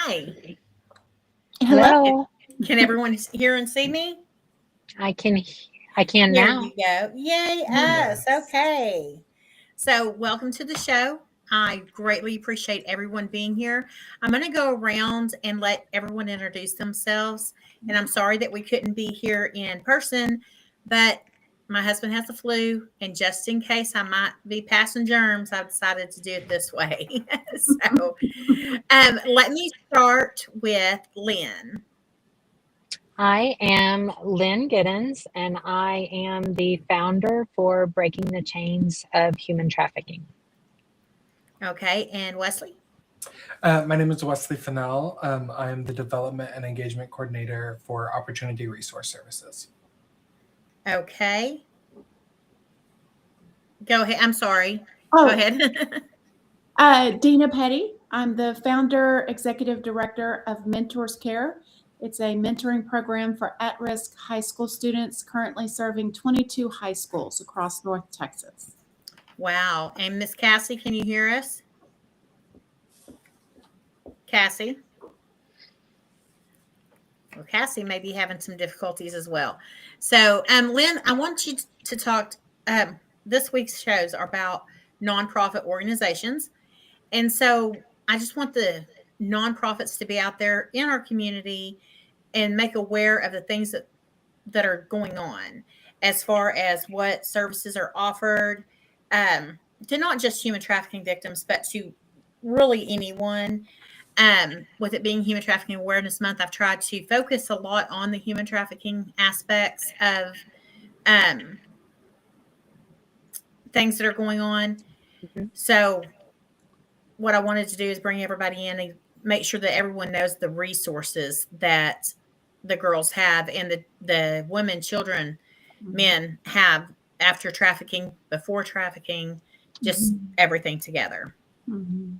Hi. Hello. Hello. Can everyone hear and see me? I can I can There you now. go. Yay, us. Yes. Okay. So, welcome to the show. I greatly appreciate everyone being here. I'm going to go around and let everyone introduce themselves. And I'm sorry that we couldn't be here in person, but my husband has the flu. And just in case I might be passing germs, I decided to do it this way. Let me start with Lynn. I am Lynn Gideon, and I am the founder for Breaking the Chains of Human Trafficking. Okay. And Wesley. My name is Wesley Fennell. I am the Development and Engagement Coordinator for Opportunity Resource Services. Okay. Go ahead. I'm sorry. Go Oh, ahead. Dena Petty. I'm the founder, executive director of Mentors Care. It's a mentoring program for at-risk high school students, currently serving 22 high schools across North Texas. Wow. And Miss Cassie, can you hear us? Cassie? Well, Cassie may be having some difficulties as well. So, Lynn, I want you to talk. This week's shows are about nonprofit organizations. And so I just want the nonprofits to be out there in our community and make aware of the things that are going on as far as what services are offered to not just human trafficking victims, but to really anyone. With it being Human Trafficking Awareness Month, I've tried to focus a lot on the human trafficking aspects of things that are going on. Mhm. So, what I wanted to do is bring everybody in and make sure that everyone knows the resources that the girls have and the women, children, men have after trafficking, before trafficking, just everything together. Mhm.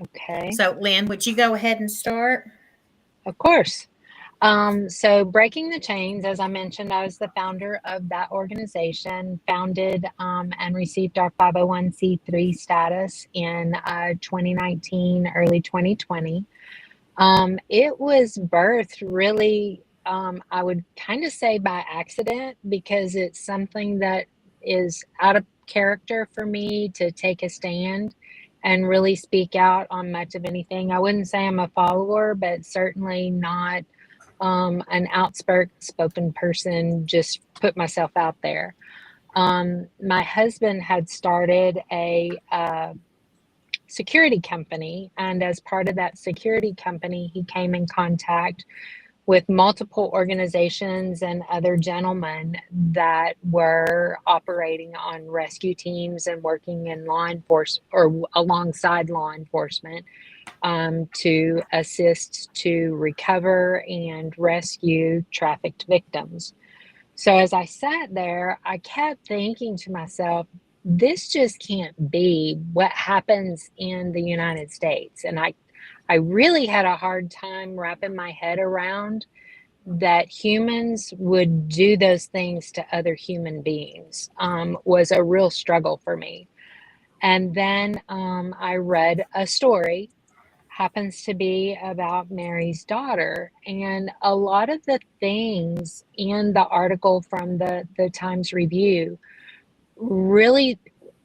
Okay. So, Lynn, would you go ahead and start? Of course. So Breaking the Chains, as I mentioned, I was the founder of that organization, founded and received our 501c3 status in 2019, early 2020. It was birthed really, I would kind of say by accident, because it's something that is out of character for me to take a stand and really speak out on much of anything. I wouldn't say I'm a follower, but certainly not an outspoken person, just put myself out there. My husband had started a security company, and as part of that security company, he came in contact with multiple organizations and other gentlemen that were operating on rescue teams and working in law enforcement or alongside law enforcement to assist to recover and rescue trafficked victims. So as I sat there, I kept thinking to myself, this just can't be what happens in the United States. And I really had a hard time wrapping my head around that humans would do those things to other human beings. Was a real struggle for me. And then I read a story, happens to be about Mary's daughter. And a lot of the things in the article from the Times Review really,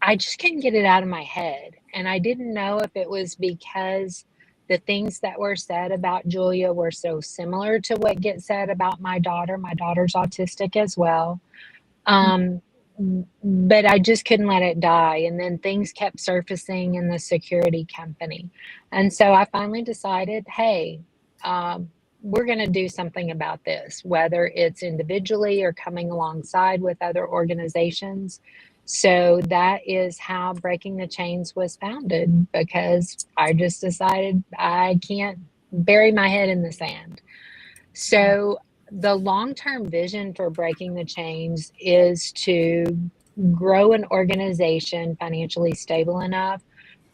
I just couldn't get it out of my head. And I didn't know if it was because the things that were said about Julia were so similar to what gets said about my daughter. My daughter's autistic as well. But I just couldn't let it die. And then things kept surfacing in the security company. And so I finally decided, hey, we're going to do something about this, whether it's individually or coming alongside with other organizations. So that is how Breaking the Chains was founded, because I just decided I can't bury my head in the sand. So the long-term vision for Breaking the Chains is to grow an organization financially stable enough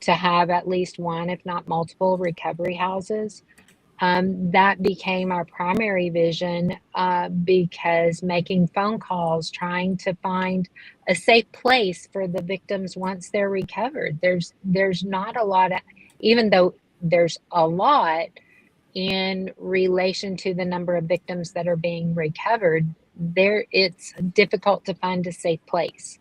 to have at least one, if not multiple, recovery houses. That became our primary vision because making phone calls, trying to find a safe place for the victims once they're recovered. There's not a lot of, even though there's a lot, in relation to the number of victims that are being recovered, it's difficult to find a safe place.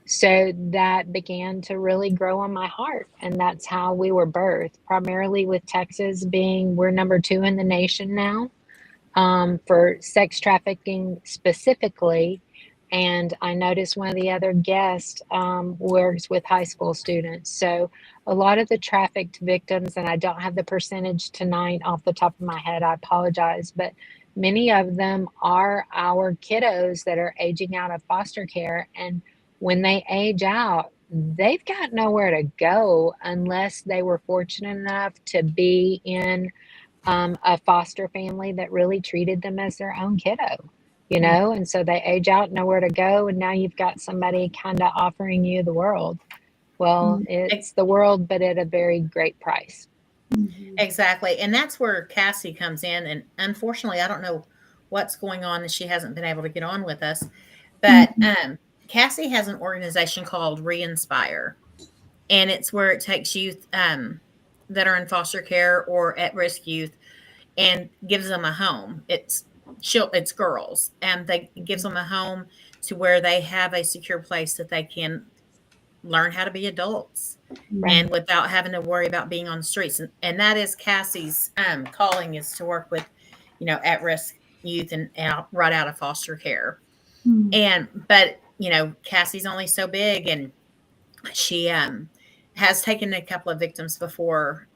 So that began to really grow on my heart. And that's how we were birthed, primarily with Texas we're number 2 in the nation now for sex trafficking specifically. And I noticed one of the other guests works with high school students. So a lot of the trafficked victims, and I don't have the percentage tonight off the top of my head, I apologize, but many of them are our kiddos that are aging out of foster care. And when they age out, they've got nowhere to go unless they were fortunate enough to be in a foster family that really treated them as their own kiddo, and so they age out, nowhere to go, and now you've got somebody kind of offering you the world. Well, it's the world, but at a very great price. Exactly. And that's where Cassie comes in. And unfortunately, I don't know what's going on, and she hasn't been able to get on with us. But Cassie has an organization called Reinspire, and it's where it takes youth that are in foster care or at-risk youth and gives them a home. It's girls, and it gives them a home to where they have a secure place that they can learn how to be adults, and without having to worry about being on the streets. And that is Cassie's calling, is to work with, at-risk youth and right out of foster care. But Cassie's only so big, and she has taken a couple of victims before,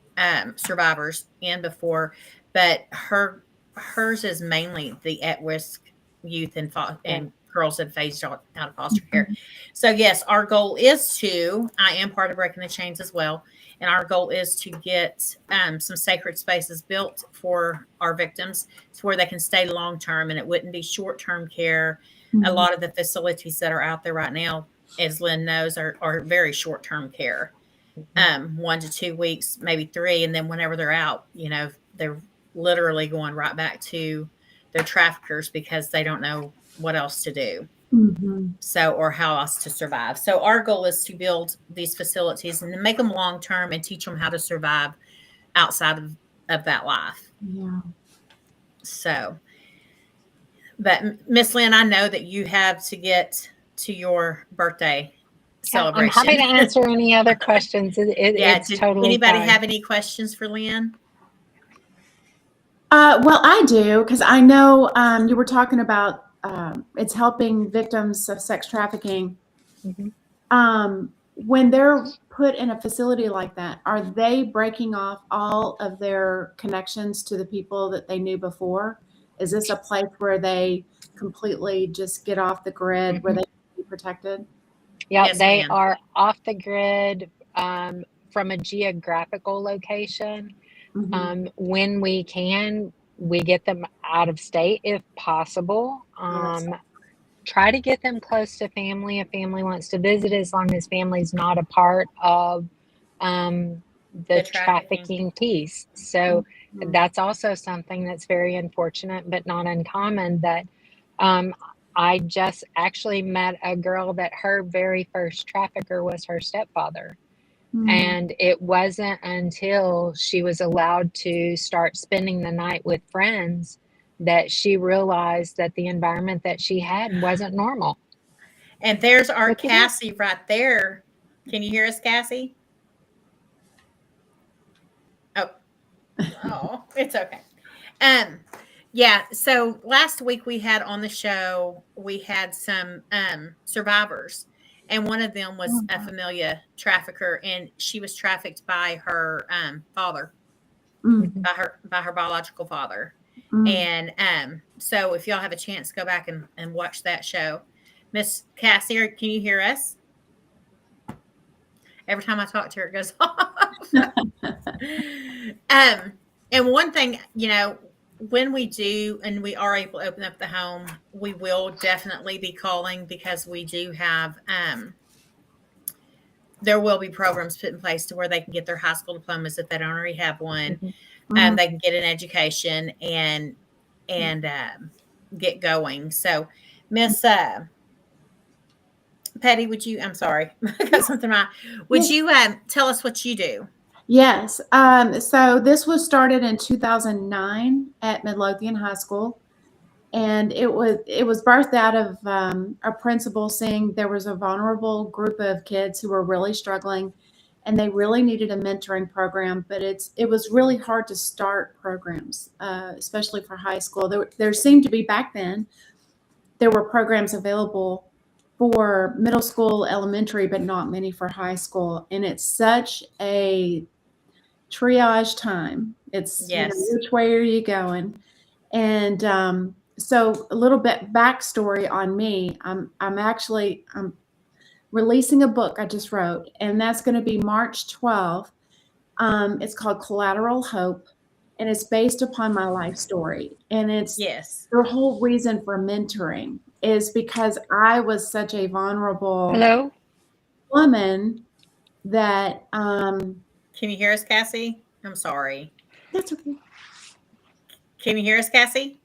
survivors before, but hers is mainly the at-risk youth and girls that phased out of foster care. So yes, our goal is I am part of Breaking the Chains as well, and our goal is to get some sacred spaces built for our victims to where they can stay long-term, and it wouldn't be short-term care. A lot of the facilities that are out there right now, as Lynn knows, are very short-term care, 1 to 2 weeks, maybe 3. And then whenever they're out, they're literally going right back to their traffickers because they don't know what else to do. Or how else to survive. So our goal is to build these facilities and make them long-term and teach them how to survive outside of that life. Yeah. So, but Miss Lynn, I know that you have to get to your birthday celebration. I'm happy to answer any other questions. It's totally anybody fine. have any questions for Lynn? Well, I do, because I know you were talking about it's helping victims of sex trafficking. When they're put in a facility like that, are they breaking off all of their connections to the people that they knew before? Is this a place where they completely just get off the grid, where they can be protected? Yeah, Yes, they ma'am. are off the grid from a geographical location. When we can, we get them out of state if possible. Try to get them close to family if family wants to visit, as long as family's not a part of the trafficking piece. So that's also something that's very unfortunate, but not uncommon, that I just actually met a girl that her very first trafficker was her stepfather. And it wasn't until she was allowed to start spending the night with friends that she realized that the environment that she had wasn't normal. And there's our Cassie right there. Can you hear us, Cassie? Oh, it's okay. Yeah. So last week we had on the show, we had some survivors, and one of them was a familiar trafficker, and she was trafficked by her father, by her biological father. And so if y'all have a chance, go back and watch that show. Miss Cassie, can you hear us? Every time I talk to her, it goes off. And one thing, when we do and we are able to open up the home, we will definitely be calling, because we do have there will be programs put in place to where they can get their high school diplomas if they don't already have one. They can get an education and get going. So Miss Petty, I'm sorry, I got something wrong. Would you tell us what you do? Yes. So this was started in 2009 at Midlothian High School, and it was birthed out of a principal seeing there was a vulnerable group of kids who were really struggling, and they really needed a mentoring program. But it was really hard to start programs, especially for high school. There seemed to be back then there were programs available for middle school, elementary, but not many for high school, and it's such a triage time. It's Yes. which way are you going? And so a little bit backstory on me. I'm releasing a book I just wrote, and that's going to be March 12th. It's called Collateral Hope, and it's based upon my life story. And it's Yes. the whole reason for mentoring is because I was such a vulnerable Hello? woman that Can you hear us, Cassie? I'm sorry. that's okay. Can you hear us, Cassie?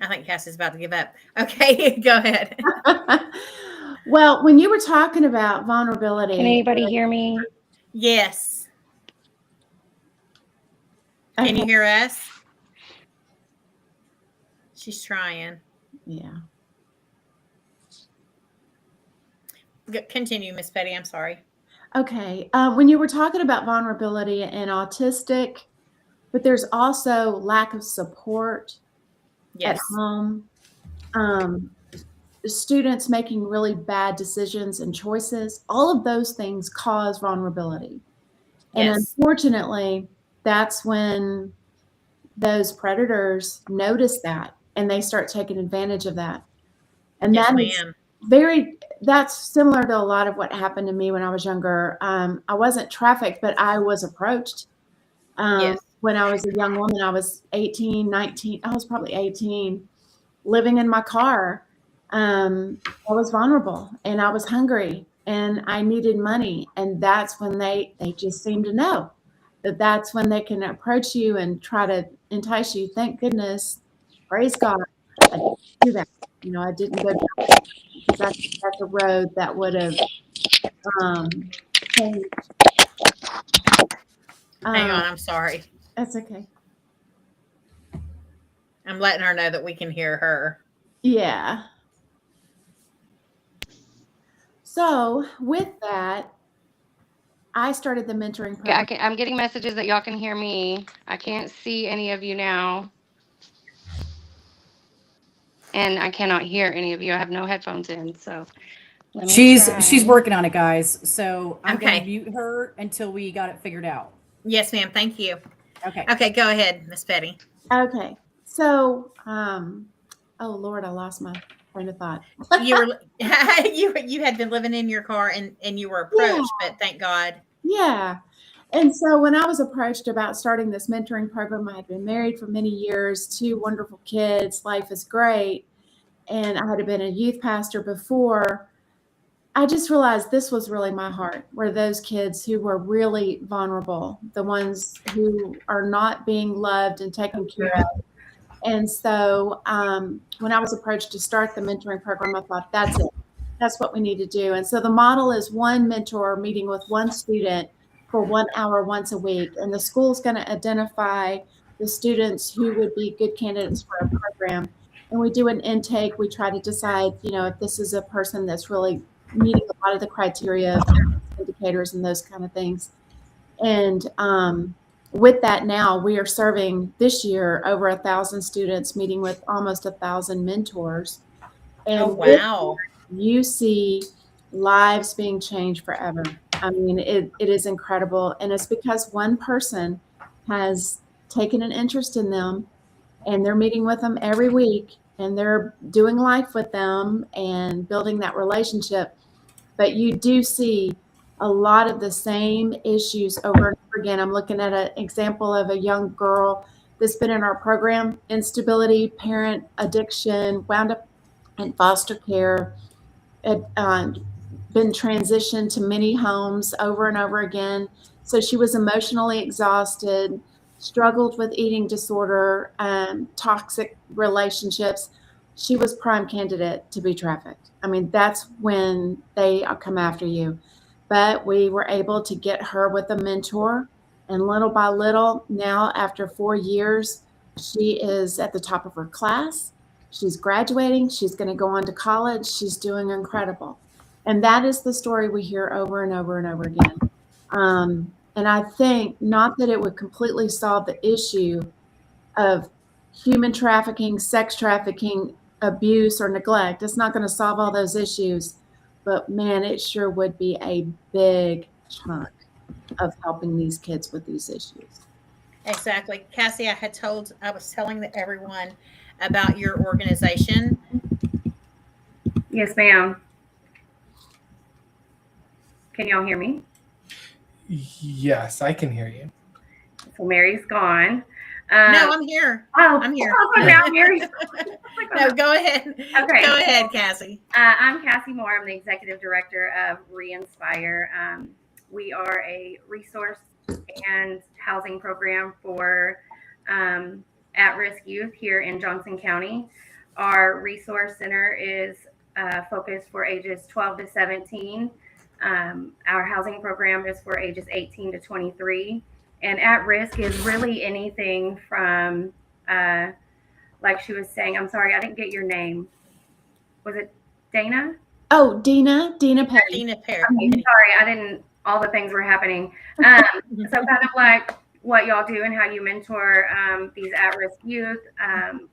I think Cassie's about to give up. Okay, go ahead. Well, when you were talking about vulnerability, Can anybody hear me? Yes. Can you okay, hear us? She's trying. yeah. Continue, Miss Petty. I'm sorry. Okay. When you were talking about vulnerability and autistic, but there's also lack of support at Yes. home, students making really bad decisions and choices, all of those things cause vulnerability. And Yes. unfortunately, that's when those predators notice that and they start taking advantage of that. And Yes, that is ma'am. that's similar to a lot of what happened to me when I was younger. I wasn't trafficked, but I was approached. Yes. When I was a young woman, I was 18, 19, I was probably 18, living in my car. I was vulnerable and I was hungry and I needed money. And that's when they just seem to know that's when they can approach you and try to entice you. Thank goodness, praise God, I didn't do that. I didn't go down because that's a road that would have changed. Hang on. I'm sorry. That's okay. I'm letting her know that we can hear her. Yeah. So with that, I started the mentoring Okay, program. I'm getting messages that y'all can hear me. I can't see any of you now. And I cannot hear any of you. I have no headphones in, so let me She's try. working on it, guys. So I'm gonna Okay. mute her until we got it figured out. Yes, ma'am. Thank you. Okay. Okay, go ahead, Miss Petty. Okay. So, oh Lord, I lost my train of thought. You were you had been living in your car and you were approached, but thank God. Yeah. And so when I was approached about starting this mentoring program, I had been married for many years, 2 wonderful kids, life is great. And I had been a youth pastor before. I just realized this was really my heart, were those kids who were really vulnerable, the ones who are not being loved and taken care of. And so when I was approached to start the mentoring program, I thought, that's it. That's what we need to do. And so the model is one mentor meeting with one student for 1 hour once a week. And the school's going to identify the students who would be good candidates for a program. And we do an intake. We try to decide, if this is a person that's really meeting a lot of the criteria, indicators, and those kind of things. And with that, now we are serving this year over 1,000 students, meeting with almost 1,000 mentors. And Oh, wow. you see lives being changed forever. I mean, it is incredible. And it's because one person has taken an interest in them and they're meeting with them every week and they're doing life with them and building that relationship. But you do see a lot of the same issues over and over again. I'm looking at an example of a young girl that's been in our program, instability, parent addiction, wound up in foster care, been transitioned to many homes over and over again. So she was emotionally exhausted, struggled with eating disorder, toxic relationships. She was prime candidate to be trafficked. I mean, that's when they come after you. but we were able to get her with a mentor. And little by little, now after 4 years, she is at the top of her class. She's graduating. She's going to go on to college. She's doing incredible. And that is the story we hear over and over and over again. And I think not that it would completely solve the issue of human trafficking, sex trafficking, abuse, or neglect. It's not going to solve all those issues, but man, it sure would be a big chunk of helping these kids with these issues. Exactly. Cassie, I was telling everyone about your organization. Yes, ma'am. Can y'all hear me? Yes, I can hear you. So Mary's gone. No, I'm here. Oh, I'm here. Oh, now Mary's. No, go ahead. Okay. Go ahead, Cassie. I'm Cassie Moore. I'm the executive director of Reinspire. We are a resource and housing program for at-risk youth here in Johnson County. Our resource center is focused for ages 12 to 17. Our housing program is for ages 18 to 23. And at risk is really anything from, like she was saying, I'm sorry, I didn't get your name. Was it Dana? Oh, Dena Petty. Dena Petty. I'm sorry, I didn't, all the things were happening. So kind of like what y'all do and how you mentor these at-risk youth.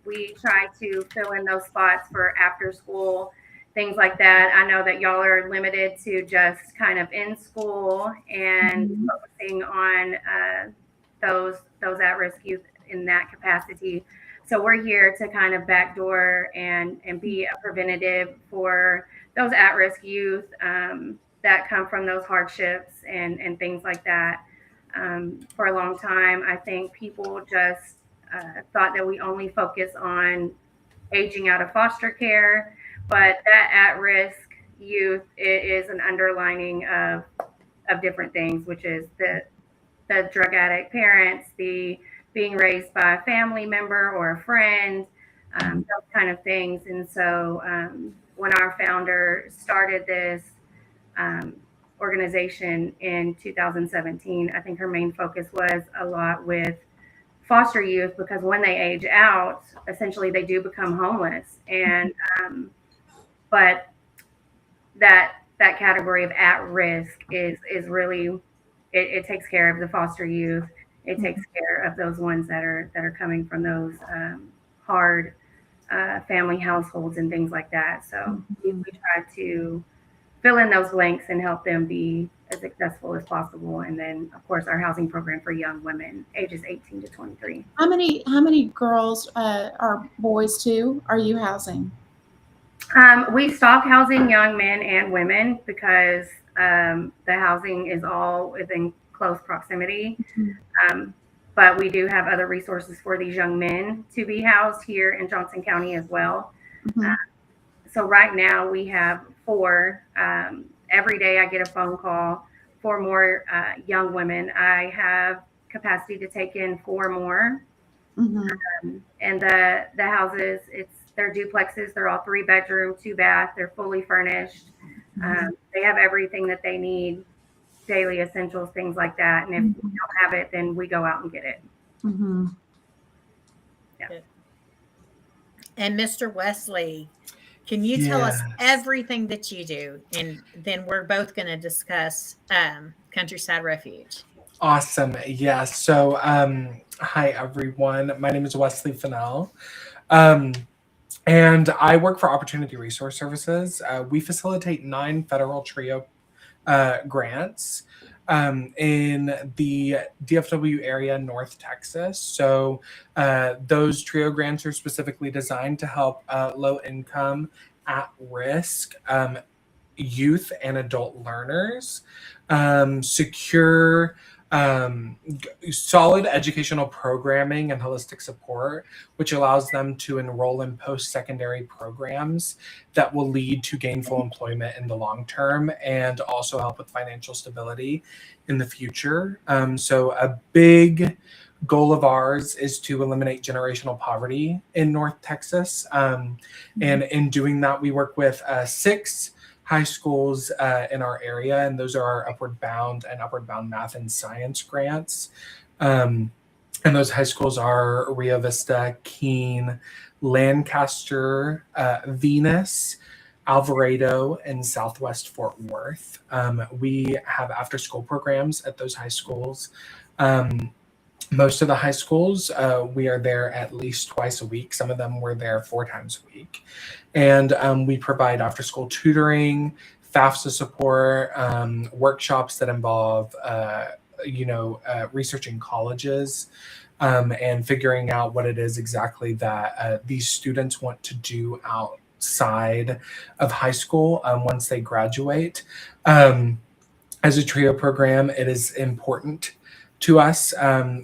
We try to fill in those spots for after school, things like that. I know that y'all are limited to just kind of in school and focusing on those at-risk youth in that capacity. So we're here to kind of backdoor and be a preventative for those at-risk youth that come from those hardships and things like that. For a long time, I think people just thought that we only focus on aging out of foster care. But that at-risk youth is an underlining of different things, which is the drug addict parents, the being raised by a family member or a friend, those kind of things. And so when our founder started this organization in 2017, I think her main focus was a lot with foster youth, because when they age out, essentially they do become homeless. And but that category of at risk is really, it takes care of the foster youth. It takes care of those ones that are coming from those hard family households and things like that. So we try to fill in those blanks and help them be as successful as possible. And then, of course, our housing program for young women, ages 18 to 23. How many girls or boys too are you housing? We stock housing young men and women because the housing is all within close proximity. But we do have other resources for these young men to be housed here in Johnson County as well. So right now we have 4. Every day I get a phone call for more young women. I have capacity to take in 4 more. And the houses, they're duplexes. They're all 3-bedroom, 2-bath. They're fully furnished. They have everything that they need, daily essentials, things like that. And if we don't have it, then we go out and get it. Yeah. And Mr. Wesley, can you tell us everything that you do? And then we're both going to discuss Countryside Refuge. Awesome. Yeah. So, hi, everyone. My name is Wesley Fennell. And I work for Opportunity Resource Services. We facilitate 9 federal TRIO grants in the DFW area, North Texas. So those TRIO grants are specifically designed to help low-income, at-risk youth and adult learners secure solid educational programming and holistic support, which allows them to enroll in post-secondary programs that will lead to gainful employment in the long term and also help with financial stability in the future. So a big goal of ours is to eliminate generational poverty in North Texas. And in doing that, we work with 6 high schools in our area, and those are our Upward Bound and Upward Bound Math and Science grants. And those high schools are Rio Vista, Keene, Lancaster, Venus, Alvarado, and Southwest Fort Worth. We have after-school programs at those high schools. Most of the high schools, we are there at least twice a week. Some of them we're there 4 times a week. And we provide after-school tutoring, FAFSA support, workshops that involve, researching colleges and figuring out what it is exactly that these students want to do outside of high school once they graduate. As a TRIO program, it is important to us.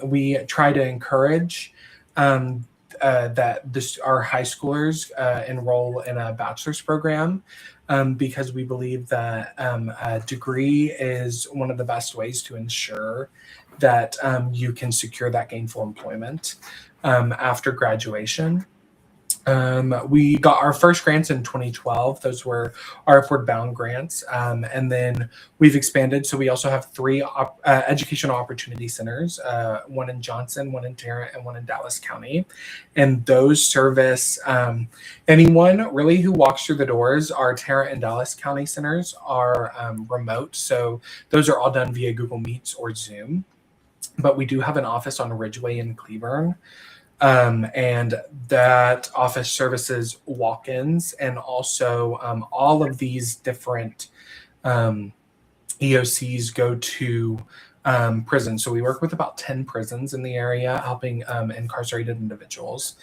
We try to encourage that our high schoolers enroll in a bachelor's program because we believe that a degree is one of the best ways to ensure that you can secure that gainful employment after graduation. We got our first grants in 2012. Those were our Upward Bound grants. And then we've expanded. So we also have 3 educational opportunity centers, one in Johnson, one in Tarrant, and one in Dallas County. And those service anyone really who walks through the doors. Our Tarrant and Dallas County centers are remote. So those are all done via Google Meets or Zoom. But we do have an office on Ridgeway in Cleburne. And that office services walk-ins and also all of these different EOCs go to prisons. So we work with about 10 prisons in the area, helping incarcerated individuals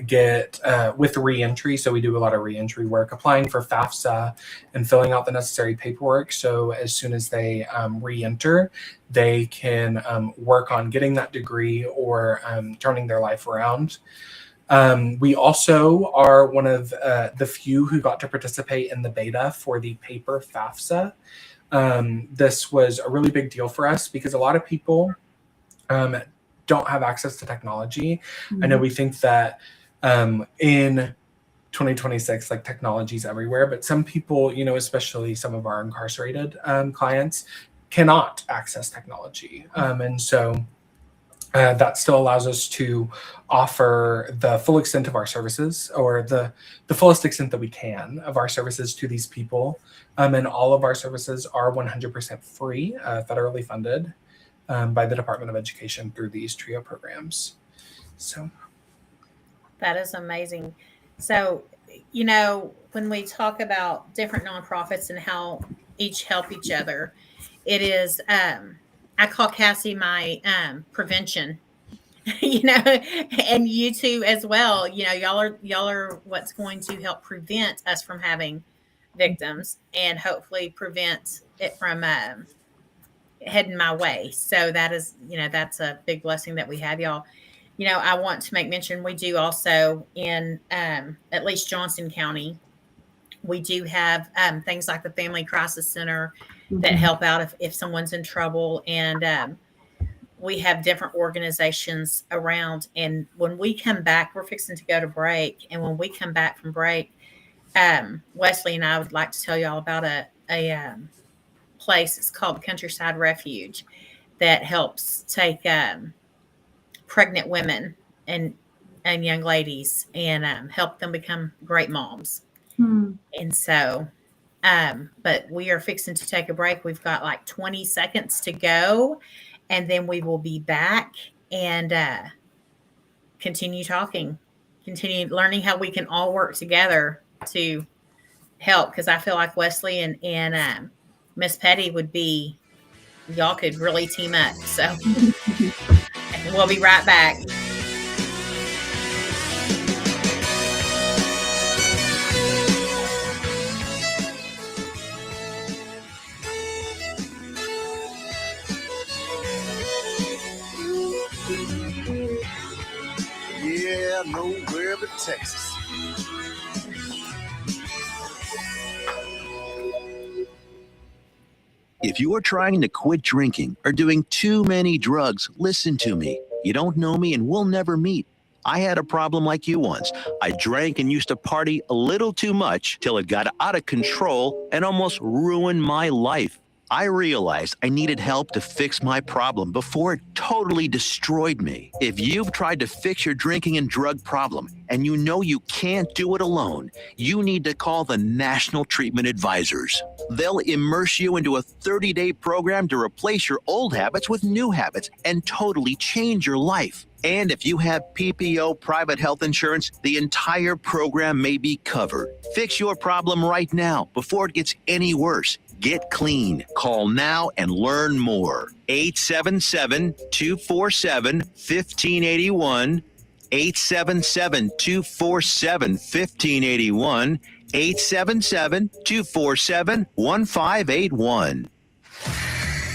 get with reentry. So we do a lot of reentry work, applying for FAFSA and filling out the necessary paperwork. So as soon as they reenter, they can work on getting that degree or turning their life around. We also are one of the few who got to participate in the beta for the paper FAFSA. This was a really big deal for us because a lot of people don't have access to technology. I know we think that in 2026, like technology's everywhere, but some people, especially some of our incarcerated clients, cannot access technology. And so that still allows us to offer the full extent of our services, or the fullest extent that we can of our services to these people. And all of our services are 100% free, federally funded by the Department of Education through these TRIO programs. So that is amazing. So, when we talk about different nonprofits and how each help each other, it is, I call Cassie my prevention, and you two as well. Y'all are what's going to help prevent us from having victims and hopefully prevent it from heading my way. So that is, that's a big blessing that we have y'all. I want to make mention, we do also in at least Johnson County, we do have things like the Family Crisis Center that help out if someone's in trouble. And we have different organizations around. And when we come back, we're fixing to go to break. And when we come back from break, Wesley and I would like to tell you all about a place. It's called Countryside Refuge that helps take pregnant women and young ladies and help them become great moms. And so, but we are fixing to take a break. We've got like 20 seconds to go, and then we will be back and continue talking, continue learning how we can all work together to help. Because I feel like Wesley and Miss Petty y'all could really team up. So we'll be right back. Yeah, nowhere but Texas. If you are trying to quit drinking or doing too many drugs, listen to me. You don't know me and we'll never meet. I had a problem like you once. I drank and used to party a little too much till it got out of control and almost ruined my life. I realized I needed help to fix my problem before it totally destroyed me. If you've tried to fix your drinking and drug problem and you know you can't do it alone, you need to call the National Treatment Advisors. They'll immerse you into a 30-day program to replace your old habits with new habits and totally change your life. And if you have PPO private health insurance, the entire program may be covered. Fix your problem right now before it gets any worse. Get clean. Call now and learn more. 877-247-1581. 877-247-1581. 877-247-1581.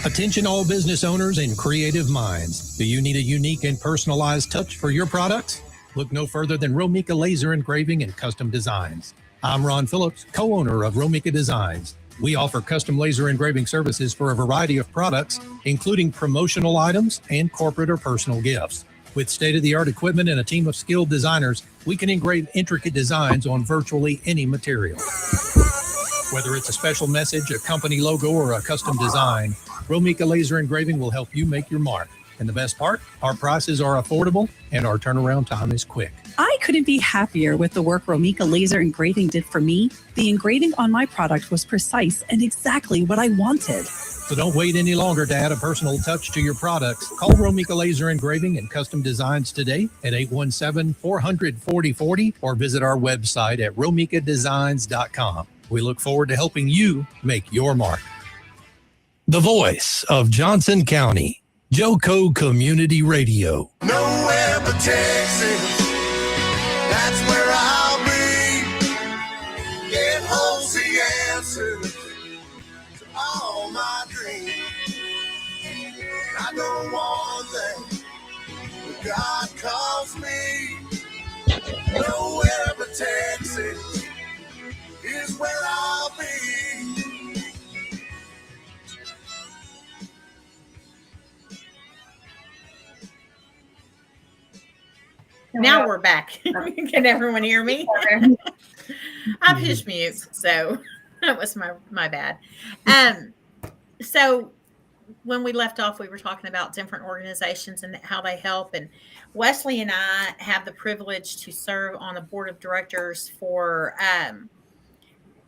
Attention all business owners and creative minds. Do you need a unique and personalized touch for your products? Look no further than Romika Laser Engraving and Custom Designs. I'm Ron Phillips, co-owner of Romika Designs. We offer custom laser engraving services for a variety of products, including promotional items and corporate or personal gifts. With state-of-the-art equipment and a team of skilled designers, we can engrave intricate designs on virtually any material. Whether it's a special message, a company logo, or a custom design, Romika Laser Engraving will help you make your mark. And the best part, our prices are affordable and our turnaround time is quick. I couldn't be happier with the work Romika Laser Engraving did for me. The engraving on my product was precise and exactly what I wanted. So don't wait any longer to add a personal touch to your products. Call Romika Laser Engraving and Custom Designs today at 817-400-4040 or visit our website at romikadesigns.com. We look forward to helping you make your mark. The voice of Johnson County, Joco Community Radio. Nowhere but Texas. That's where I'll be. It holds the answer to all my dreams. I know one thing, God calls me. Nowhere but Texas is where I'll be. Now we're back. Can everyone hear me? I pushed mute, so that was my bad. So when we left off, we were talking about different organizations and how they help. And Wesley and I have the privilege to serve on the board of directors for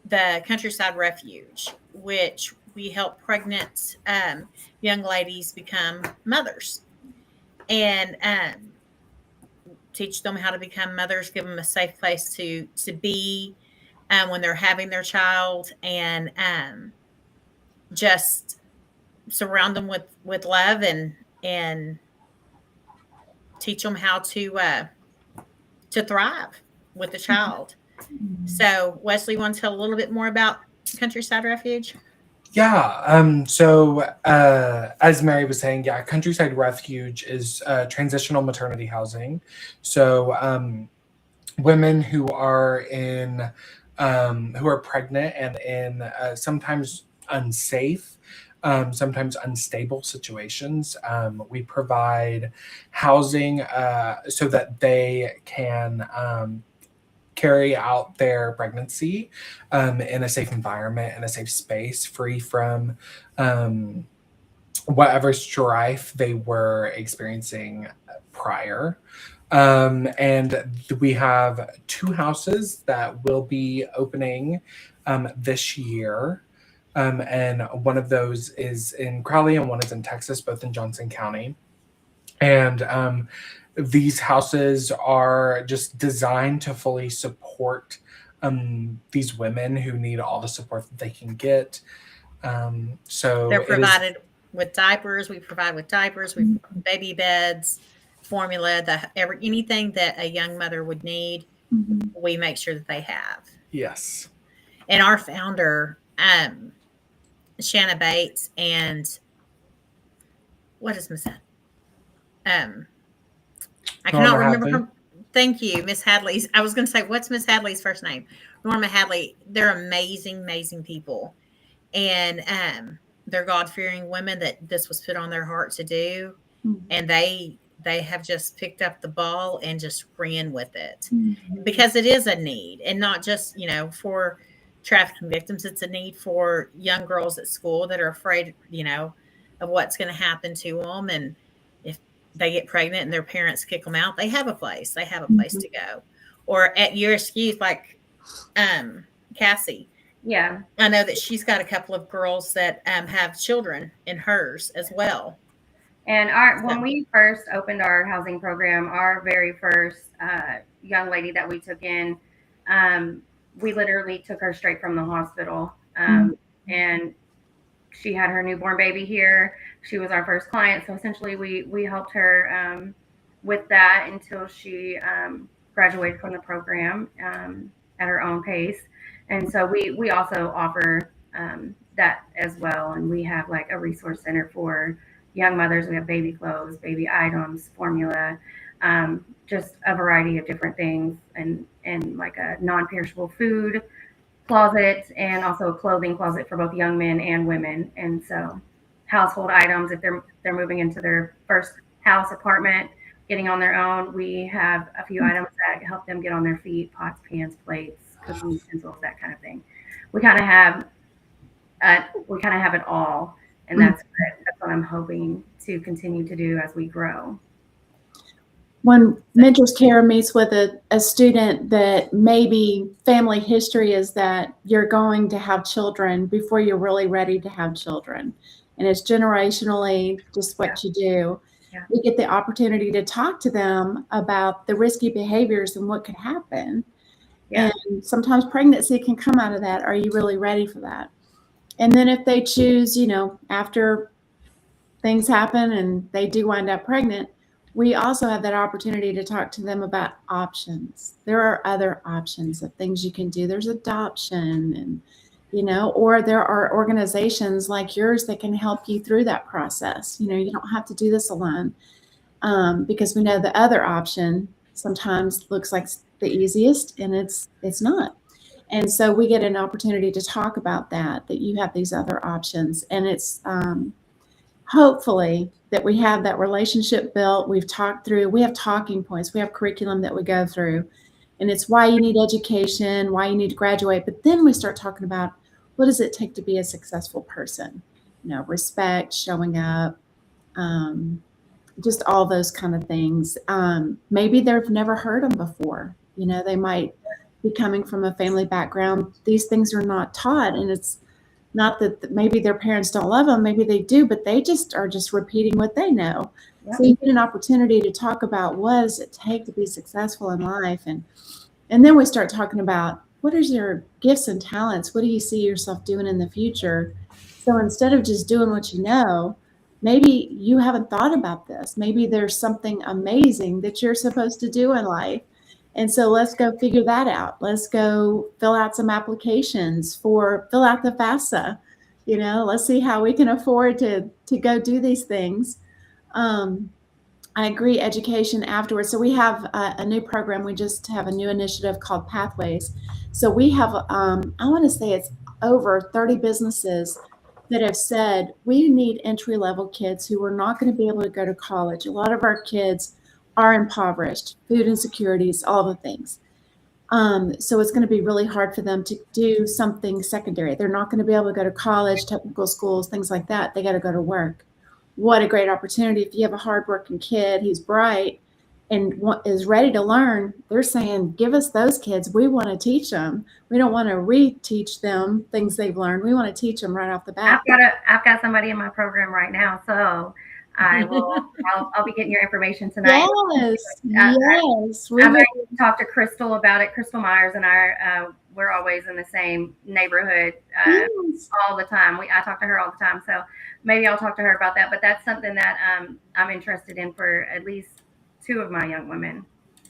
the Countryside Refuge, which we help pregnant young ladies become mothers and teach them how to become mothers, give them a safe place to be when they're having their child, and just surround them with love and teach them how to thrive with the child. So Wesley, you want to tell a little bit more about Countryside Refuge? Yeah. So as Mary was saying, yeah, Countryside Refuge is transitional maternity housing. So women who are pregnant and in sometimes unsafe, sometimes unstable situations, we provide housing so that they can carry out their pregnancy in a safe environment, in a safe space, free from whatever strife they were experiencing prior. And we have 2 houses that will be opening this year. And one of those is in Crowley and one is in Texas, both in Johnson County. And these houses are just designed to fully support these women who need all the support that they can get. So they're provided with diapers. We provide with diapers, baby beds, formula, anything that a young mother would need. We make sure that they have. Yes. And our founder, Shanna Bates, and what is Miss? I cannot remember her. Thank you, Miss Hadley's. I was going to say, what's Miss Hadley's first name? Norma Hadley. They're amazing, amazing people, and they're God-fearing women that this was put on their heart to do, and they they have just picked up the ball and just ran with it Mhm. because it is a need, and not just, for trafficking victims. It's a need for young girls at school that are afraid, of what's going to happen to them. And if they get pregnant and their parents kick them out, they have a place. They have a place Mhm. to go. Or at USU, like Cassie, Yeah. I know that she's got a couple of girls that have children in hers as well. And when we first opened our housing program, our very first young lady that we took in, we literally took her straight from the hospital. And she had her newborn baby here. She was our first client. So essentially we helped her with that until she graduated from the program at her own pace. And so we also offer that as well. And we have like a resource center for young mothers. We have baby clothes, baby items, formula, just a variety of different things, and like a non-perishable food closet, and also a clothing closet for both young men and women. And so household items, if they're moving into their first house, apartment, getting on their own, we have a few items that help them get on their feet: pots, pans, plates, cooking utensils, that kind of thing. We kind of have it all, and that's what I'm hoping to continue to do as we grow. When Mentors Care meets with a student that maybe family history is that you're going to have children before you're really ready to have children, and it's generationally just what you do, we get the opportunity to talk to them about the risky behaviors and what could happen. And sometimes pregnancy can come out of that. Are you really ready for that? And then if they choose, after things happen and they do wind up pregnant, we also have that opportunity to talk to them about options. There are other options of things you can do. There's adoption, and, or there are organizations like yours that can help you through that process. You don't have to do this alone, because we know the other option sometimes looks like the easiest, and it's not. And so we get an opportunity to talk about that you have these other options. And it's hopefully that we have that relationship built. We have talking points, we have curriculum that we go through, and it's why you need education, why you need to graduate. But then we start talking about, what does it take to be a successful person? Respect, showing up, just all those kind of things. Maybe they've never heard them before. They might be coming from a family background. These things are not taught, and it's not that maybe their parents don't love them. Maybe they do, but they just are repeating what they know. So you get an opportunity to talk about, what does it take to be successful in life? And then we start talking about, what is your gifts and talents? What do you see yourself doing in the future? So instead of just doing what you know, maybe you haven't thought about this. Maybe there's something amazing that you're supposed to do in life. And so let's go figure that out. Let's go fill out some applications fill out the FAFSA. Let's see how we can afford to go do these things. I agree, education afterwards. So we have a new program. We just have a new initiative called Pathways. So we have, I want to say it's over 30 businesses that have said, we need entry-level kids who are not going to be able to go to college. A lot of our kids are impoverished, food insecurities, all the things. So it's going to be really hard for them to do something secondary. They're not going to be able to go to college, technical schools, things like that. They got to go to work. What a great opportunity. If you have a hardworking kid who's bright and is ready to learn, they're saying, give us those kids. We want to teach them. We don't want to reteach them things they've learned. We want to teach them right off the bat. I've got somebody in my program right now, so I'll be getting your information tonight. Yes. I'm going to talk to Crystal about it. Crystal Myers and I, we're always in the same neighborhood all the time. I talk to her all the time, so maybe I'll talk to her about that. But that's something that I'm interested in for at least 2 of my young women.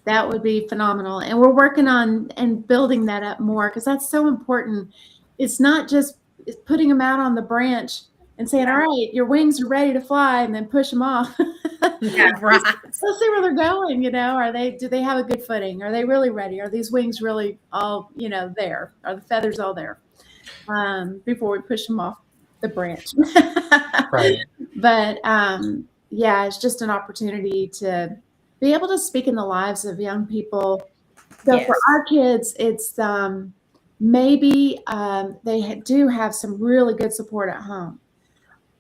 That would be phenomenal. And we're working on and building that up more, because that's so important. It's not just putting them out on the branch and saying, all right, your wings are ready to fly, and then push them off. Yeah, right. Let's see where they're going. Do they have a good footing? Are they really ready? Are these wings really all, there? Are the feathers all there? Before we push them off the branch. Right. But yeah, it's just an opportunity to be able to speak in the lives of young people. So for Yes. our kids, it's maybe they do have some really good support at home,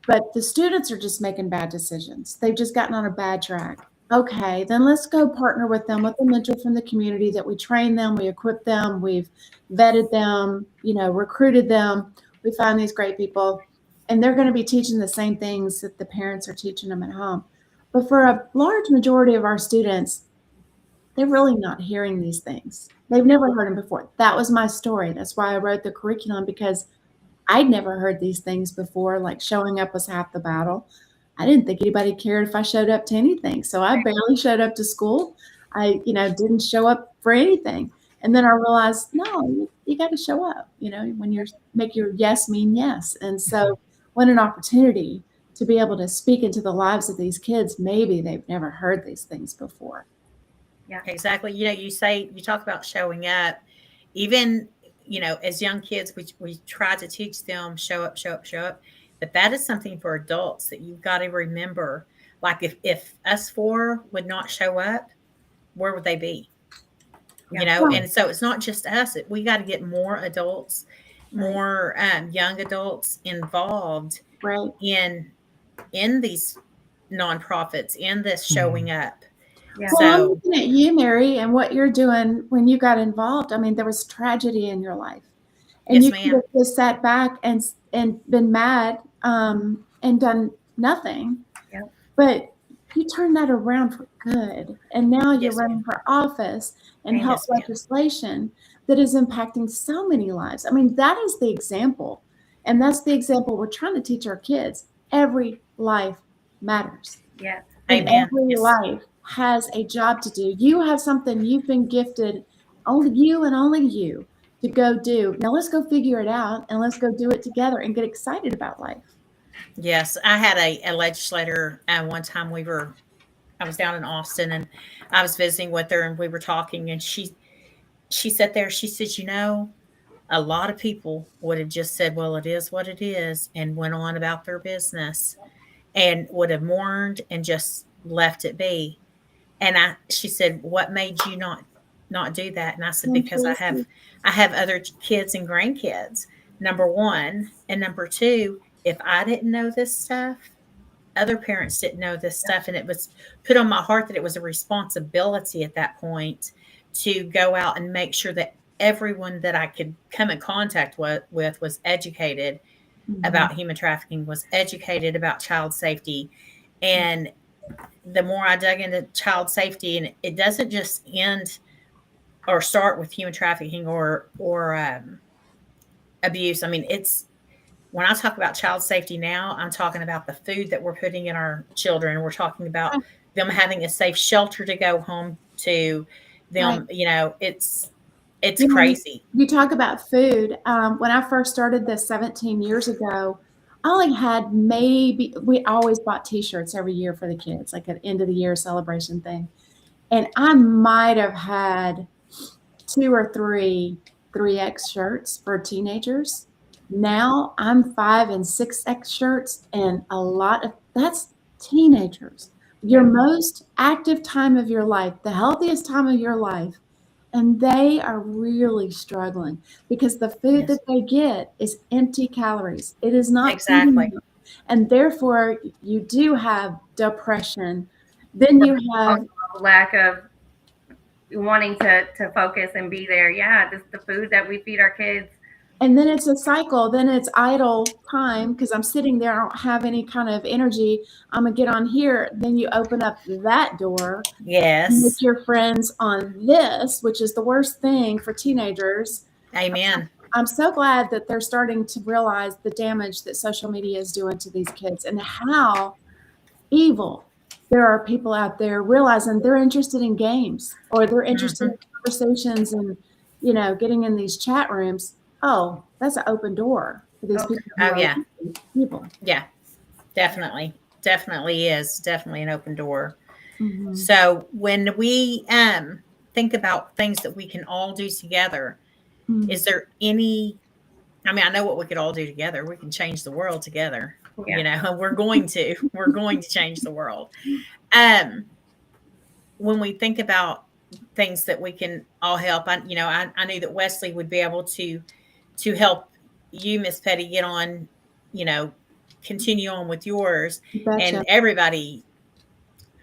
but the students are just making bad decisions. They've just gotten on a bad track. Okay, then let's go partner with them, with a mentor from the community that we train them, we equip them, we've vetted them, recruited them. We find these great people, and they're going to be teaching the same things that the parents are teaching them at home. But for a large majority of our students, they're really not hearing these things. They've never heard them before. That was my story. That's why I wrote the curriculum, because I'd never heard these things before, like showing up was half the battle. I didn't think anybody cared if I showed up to anything. So I barely showed up to school. I, didn't show up for anything. And then I realized, no, you got to show up, when you make your yes mean yes. And so what an opportunity to be able to speak into the lives of these kids. Maybe they've never heard these things before. Yeah, exactly. You talk about showing up, even, as young kids, we try to teach them show up, show up, show up. But that is something for adults that you've got to remember. Like if us four would not show up, where would they be? And so it's not just us. We got to get more adults, more young adults involved in these nonprofits, in this showing up. Yeah. Well, I'm looking at you, Mary, and what you're doing when you got involved. I mean, there was tragedy in your life, and you could have just sat back and been mad and done nothing. Yeah. But you turned that around for good, and now you're running for office and help legislation that is impacting so many lives. I mean, that is the example, and that's the example we're trying to teach our kids. Every life matters. Yeah. And every life has a job to do. You have something you've been gifted, only you to go do. Now let's go figure it out, and let's go do it together and get excited about life. Yes, I had a legislator one time. I was down in Austin, and I was visiting with her, and we were talking, and she sat there. She says, a lot of people would have just said, well, it is what it is, and went on about their business, and would have mourned and just left it be. And she said, what made you not do that? And I said, because I have other kids and grandkids, number one. And number two, if I didn't know this stuff, other parents didn't know this stuff. And it was put on my heart that it was a responsibility at that point to go out and make sure that everyone that I could come in contact with was educated about human trafficking, was educated about child safety. And the more I dug into child safety, and it doesn't just end or start with human trafficking or abuse. I mean, when I talk about child safety now, I'm talking about the food that we're putting in our children. We're talking about them having a safe shelter to go home to. Them, it's crazy. You talk about food. When I first started this 17 years ago, I only had we always bought T-shirts every year for the kids, like an end of the year celebration thing. And I might have had 2 or 3 3X shirts for teenagers. Now I'm 5 and 6X shirts, and that's teenagers. Your most active time of your life, the healthiest time of your life. And they are really struggling because the food that they get is empty calories. It is not exactly. And therefore, you do have depression. Then you have lack of wanting to focus and be there. Yeah, just the food that we feed our kids. And then it's a cycle. Then it's idle time because I'm sitting there. I don't have any kind of energy. I'm going to get on here. Then you open up that door. Yes. With your friends on this, which is the worst thing for teenagers. Amen. I'm so glad that they're starting to realize the damage that social media is doing to these kids and how evil there are people out there realizing they're interested in games or they're interested in conversations and, getting in these chat rooms. Oh, that's an open door for these people. Oh, yeah. People. Yeah, definitely. Definitely is. Definitely an open door. Mm-hmm. So when we think about things that we can all do together, is there any, I know what we could all do together. We can change the world together. you know, and we're going to change the world. When we think about things that we can all help, I knew that Wesley would be able to help you, Miss Petty, get on, continue on with yours. Betcha. And everybody,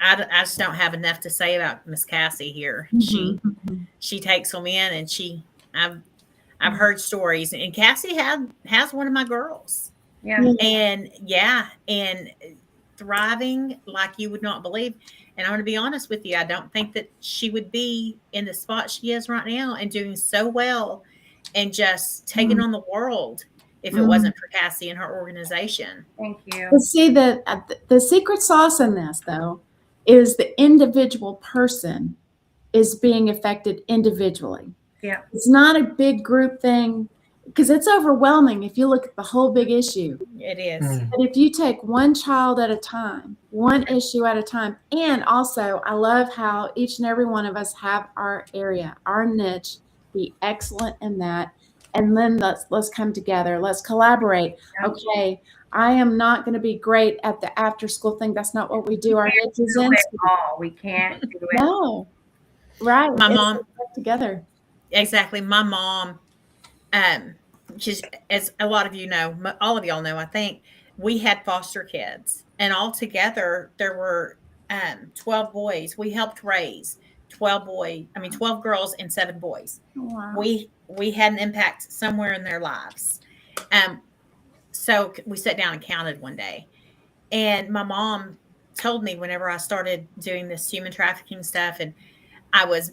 I just don't have enough to say about Miss Cassie here. She takes them in, and I've heard stories, and Cassie has one of my girls. Yeah. And thriving like you would not believe. And I'm going to be honest with you, I don't think that she would be in the spot she is right now and doing so well and just taking on the world if it wasn't for Cassie and her organization. Thank you. But see, the secret sauce in this, though, is the individual person is being affected individually. Yeah. It's not a big group thing, because it's overwhelming if you look at the whole big issue. It is. But if you take one child at a time, one issue at a time, and also I love how each and every one of us have our area, our niche, be excellent in that. And then let's come together. Let's collaborate. Yeah. Okay, I am not going to be great at the after school thing. That's not what we do. Our niche is in school. We can't do it. No. Right. My mom together. Exactly. My mom, as a lot of you know, all of y'all know, I think, we had foster kids, and all together there were 12 boys. We helped raise 12 girls and 7 boys. Wow. We had an impact somewhere in their lives. So we sat down and counted one day, and my mom told me whenever I started doing this human trafficking stuff, and I was,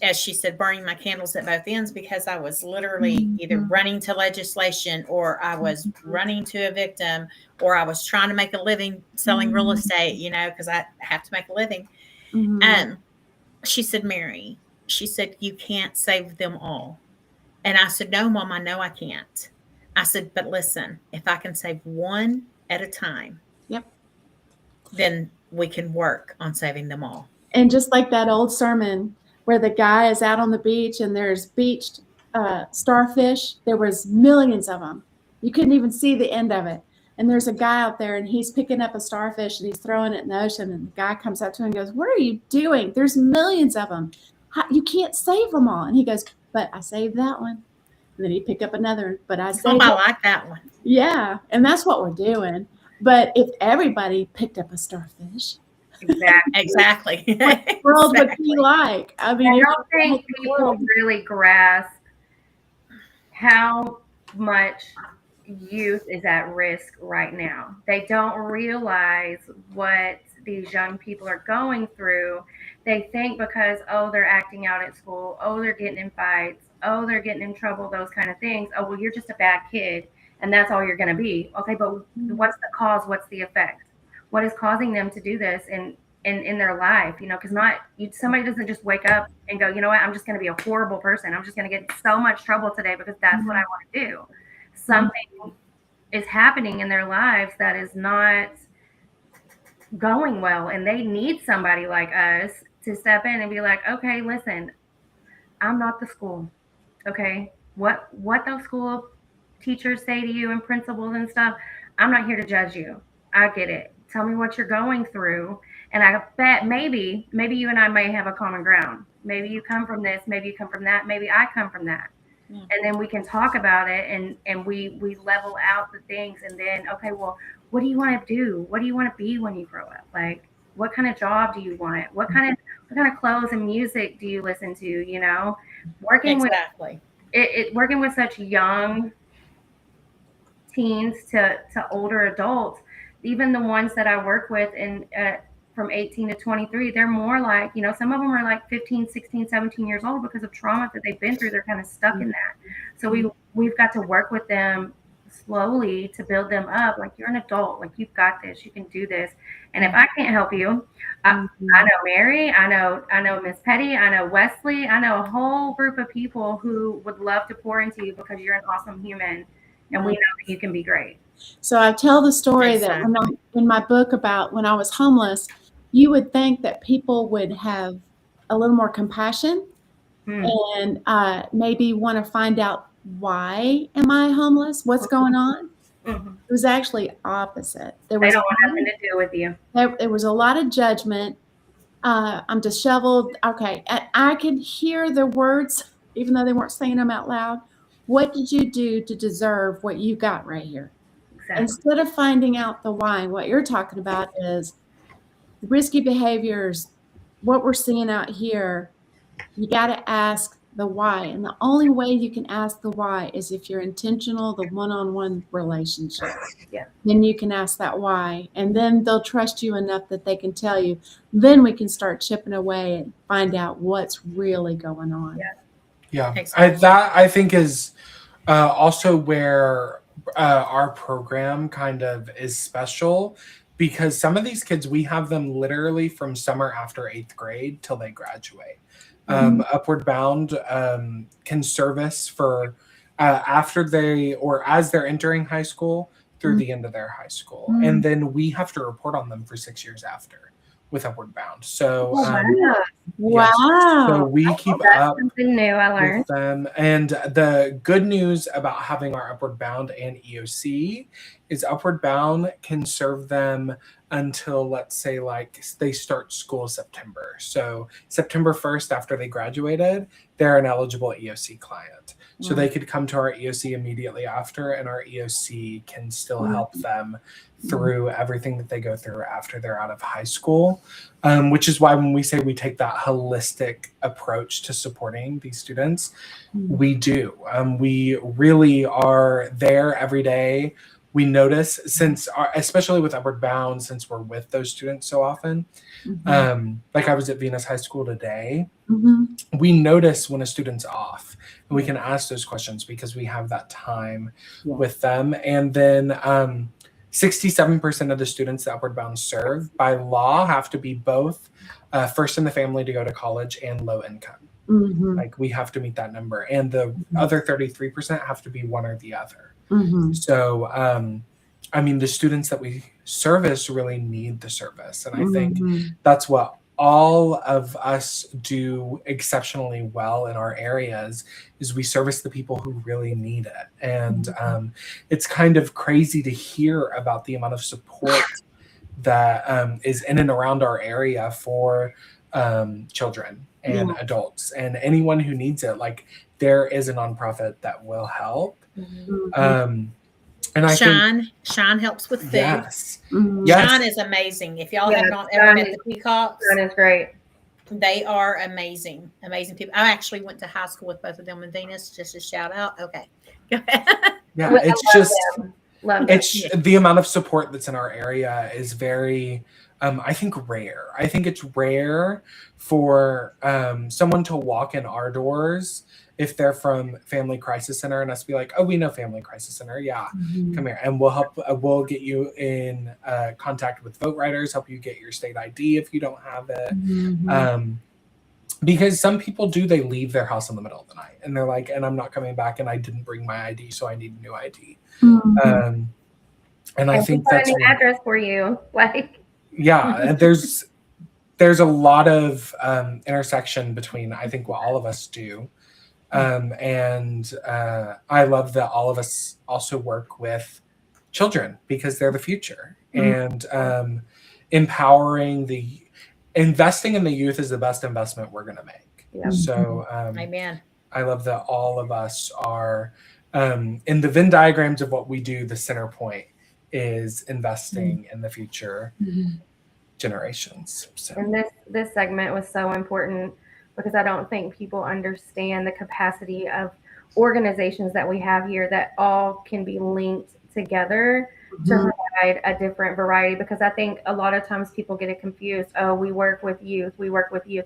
as she said, burning my candles at both ends, because I was literally either running to legislation, or I was running to a victim, or I was trying to make a living selling real estate, because I have to make a living. She said, Mary, she said, you can't save them all. And I said, no, Mom, I know I can't. I said, but listen, if I can save one at a time, then we can work on saving them all. And just like that old sermon where the guy is out on the beach and there's beached starfish, there was millions of them. You couldn't even see the end of it. And there's a guy out there, and he's picking up a starfish and he's throwing it in the ocean. And the guy comes up to him and goes, what are you doing? There's millions of them. You can't save them all. And he goes, but I saved that one. And then he picked up another, but I saved I like that one. Yeah. And that's what we're doing. But if everybody picked up a starfish, Exactly. what the world would be like? I mean, I don't think people really grasp how much youth is at risk right now. They don't realize what these young people are going through. They think because, they're acting out at school, they're getting in fights, they're getting in trouble, those kind of things. Well, you're just a bad kid, and that's all you're going to be. Okay, but what's the cause? What's the effect? What is causing them to do this in their life? Because somebody doesn't just wake up and go, you know what, I'm just going to be a horrible person. I'm just going to get in so much trouble today because that's what I want to do. Something is happening in their lives that is not going well, and they need somebody like us to step in and be like, okay, listen, I'm not the school. Okay, what those school teachers say to you and principals and stuff, I'm not here to judge you. I get it. Tell me what you're going through, and I bet maybe you and I may have a common ground. Maybe you come from this, maybe you come from that, maybe I come from that. And then we can talk about it, and we level out the things, and then, okay, well, what do you want to do? What do you want to be when you grow up? Like, what kind of job do you want? What kind of clothes and music do you listen to? Working with such young teens to older adults, even the ones that I work with from 18 to 23, they're more like, some of them are like 15, 16, 17 years old because of trauma that they've been through. They're kind of stuck in that. So we've got to work with them slowly to build them up. Like, you're an adult, like, you've got this, you can do this. And if I can't help you, I know Mary, I know Miss Petty, I know Wesley, I know a whole group of people who would love to pour into you because you're an awesome human, and we know that you can be great. So I tell the story that in my book about when I was homeless, you would think that people would have a little more compassion and maybe want to find out, why am I homeless? What's going on? Mhm. It was actually opposite. There They was don't want nothing to do with you. there was a lot of judgment. I'm disheveled. Okay, and I could hear the words, even though they weren't saying them out loud. What did you do to deserve what you got right here? Exactly. Instead of finding out the why, what you're talking about is risky behaviors. What we're seeing out here, you got to ask the why. And the only way you can ask the why is if you're intentional, the one-on-one relationship. Yeah. Then you can ask that why. And then they'll trust you enough that they can tell you. Then we can start chipping away and find out what's really going on. Yeah, Exactly. that I think is also where our program kind of is special, because some of these kids, we have them literally from summer after 8th grade till they graduate. Upward Bound can service for after they or as they're entering high school through the end of their high school, and then we have to report on them for 6 years after with Upward Bound. So Wow. so we keep That's up something new I learned. with them. And the good news about having our Upward Bound and EOC is Upward Bound can serve them until, let's say, like they start school September. So September 1st, after they graduated, they're an eligible EOC client. So they could come to our EOC immediately after, and our EOC can still help them through everything that they go through after they're out of high school, which is why when we say we take that holistic approach to supporting these students, we do. We really are there every day. We notice, especially with Upward Bound, since we're with those students so often, like I was at Venus High School today, we notice when a student's off, and we can ask those questions because we have that time with them. And then 67% of the students that Upward Bound serve by law have to be both first in the family to go to college and low income. Like we have to meet that number, and the other 33% have to be one or the other. So I mean, the students that we service really need the service, and I think that's what all of us do exceptionally well in our areas is we service the people who really need it. And it's kind of crazy to hear about the amount of support that is in and around our area for children and adults and anyone who needs it. Like there is a nonprofit that will help. And I think Shine helps with food. yes. Shine is amazing. If y'all have not ever met the Peacocks, That is great. they are amazing people. I actually went to high school with both of them in Venus. Just a shout out. Okay, go ahead. Yeah, I it's love just them. Love them. it's the amount of support that's in our area is very I think rare. I think it's rare for someone to walk in our doors if they're from Family Crisis Center and us be like, oh, we know Family Crisis Center. Yeah, come here. And we'll help. We'll get you in contact with vote writers, help you get your state ID if you don't have it. Because some people do, they leave their house in the middle of the night and they're like, and I'm not coming back and I didn't bring my ID, so I need a new ID. And I think that's an address for you. Like, yeah, and there's a lot of intersection between I think what all of us do. And I love that all of us also work with children because they're the future, and investing in the youth is the best investment we're going to make. So Amen. I love that all of us are in the Venn diagrams of what we do. The center point is investing in the future generations. So. and this segment was so important because I don't think people understand the capacity of organizations that we have here that all can be linked together to provide a different variety. Because I think a lot of times people get it confused. Oh, we work with youth,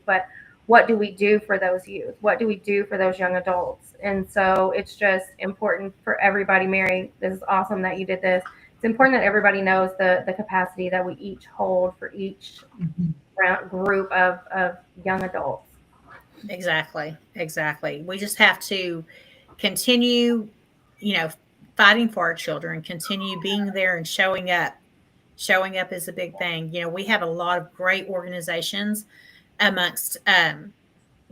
but what do we do for those youth? What do we do for those young adults? And so it's just important for everybody. Mary, this is awesome that you did this. It's important that everybody knows the capacity that we each hold for each group of young adults. Exactly. We just have to continue, fighting for our children, continue being there and showing up. Showing up is a big thing. We have a lot of great organizations amongst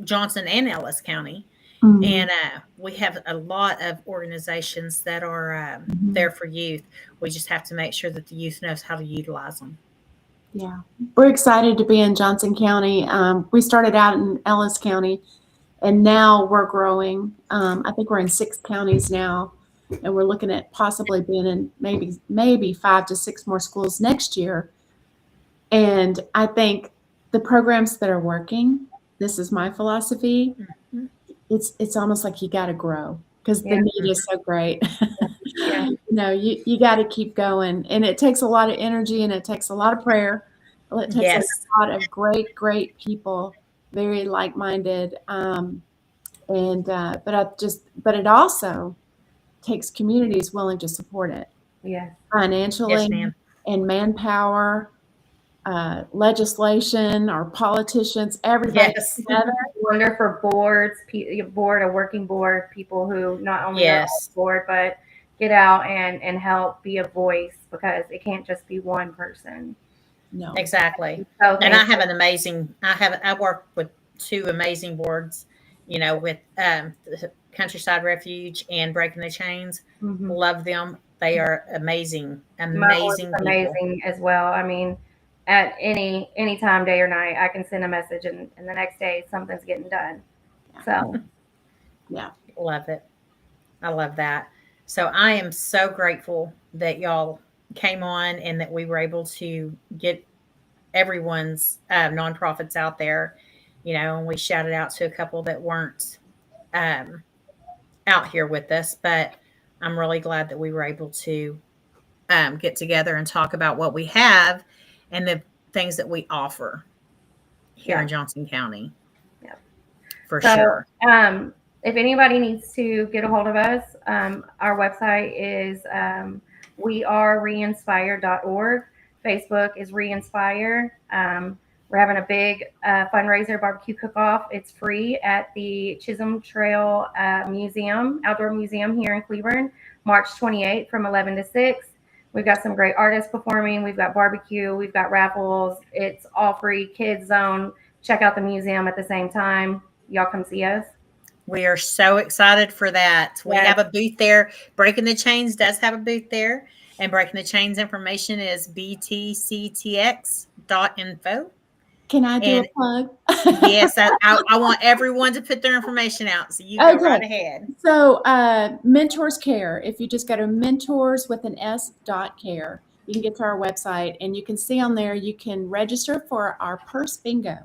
Johnson and Ellis County. Mhm. And we have a lot of organizations that are there for youth. We just have to make sure that the youth knows how to utilize them. Yeah, we're excited to be in Johnson County. We started out in Ellis County, and now we're growing. I think we're in 6 counties now, and we're looking at possibly being in maybe 5 to 6 more schools next year. And I think the programs that are working, this is my philosophy, Mhm. it's almost like you got to grow because Yeah. the need is so great. Yeah. You got to keep going, and it takes a lot of energy, and it takes a lot of prayer. It takes Yes. a lot of great people, very like-minded, but it also takes communities willing to support it Yes. financially Yes, ma'am. and manpower, legislation, our politicians, everybody Yes. together. Wonder for boards, a working board, people who not only are on Yes. board, but get out and help be a voice, because it can't just be one person. No, Exactly. So And I thankful. have an amazing, I work with 2 amazing boards, with the Countryside Refuge and Breaking the Chains. Mhm. Love them. They are amazing, My board's amazing people. amazing as well. I mean, at any time, day or night, I can send a message, and the next day something's getting done. So Love it. I love that. So I am so grateful that y'all came on and that we were able to get everyone's nonprofits out there, and we shouted out to a couple that weren't out here with us, but I'm really glad that we were able to get together and talk about what we have and the things that we offer here Yeah. in Johnson County. Yeah. For So, sure. if anybody needs to get a hold of us, our website is wearereinspire.org. Facebook is Reinspire. We're having a big fundraiser barbecue cook-off. It's free at the Chisholm Trail Outdoor Museum here in Cleburne, March 28th from 11 to 6. We've got some great artists performing. We've got barbecue. We've got raffles. It's all free, kids zone. Check out the museum at the same time. Y'all come see us. We are so excited for that. We Yes. have a booth there. Breaking the Chains does have a booth there. And Breaking the Chains information is btctx.info. can I do And- a plug? Yes, I want everyone to put their information out. So you go Okay. right ahead. So, Mentors Care, if you just go to mentors.care, you can get to our website, and you can see on there, you can register for our purse bingo.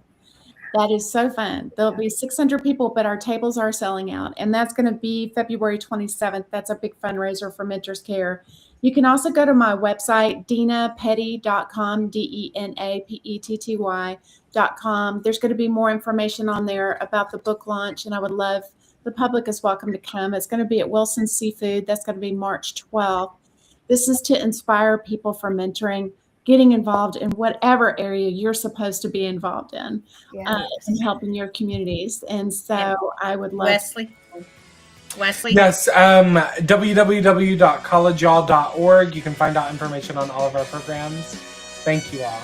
That is so fun. There'll be 600 people, but our tables are selling out, and that's going to be February 27th. That's a big fundraiser for Mentors Care. You can also go to my website, denapetty.com, DENAPETTY.com. There's going to be more information on there about the book launch, and I would love, the public is welcome to come. It's going to be at Wilson's Seafood. That's going to be March 12th. This is to inspire people for mentoring, getting involved in whatever area you're supposed to be involved in, and helping your communities. And so I would love Wesley. Yes, www.collegeyall.org. You can find out information on all of our programs. Thank you all.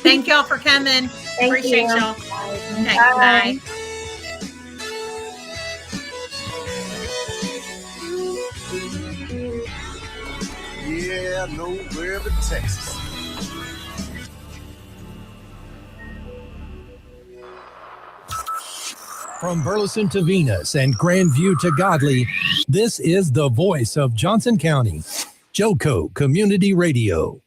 Thank y'all for coming. Appreciate you. y'all. Okay, Bye. bye. Yeah, nowhere but Texas. From Burleson to Venus and Grandview to Godley, this is the voice of Johnson County, Joco Community Radio.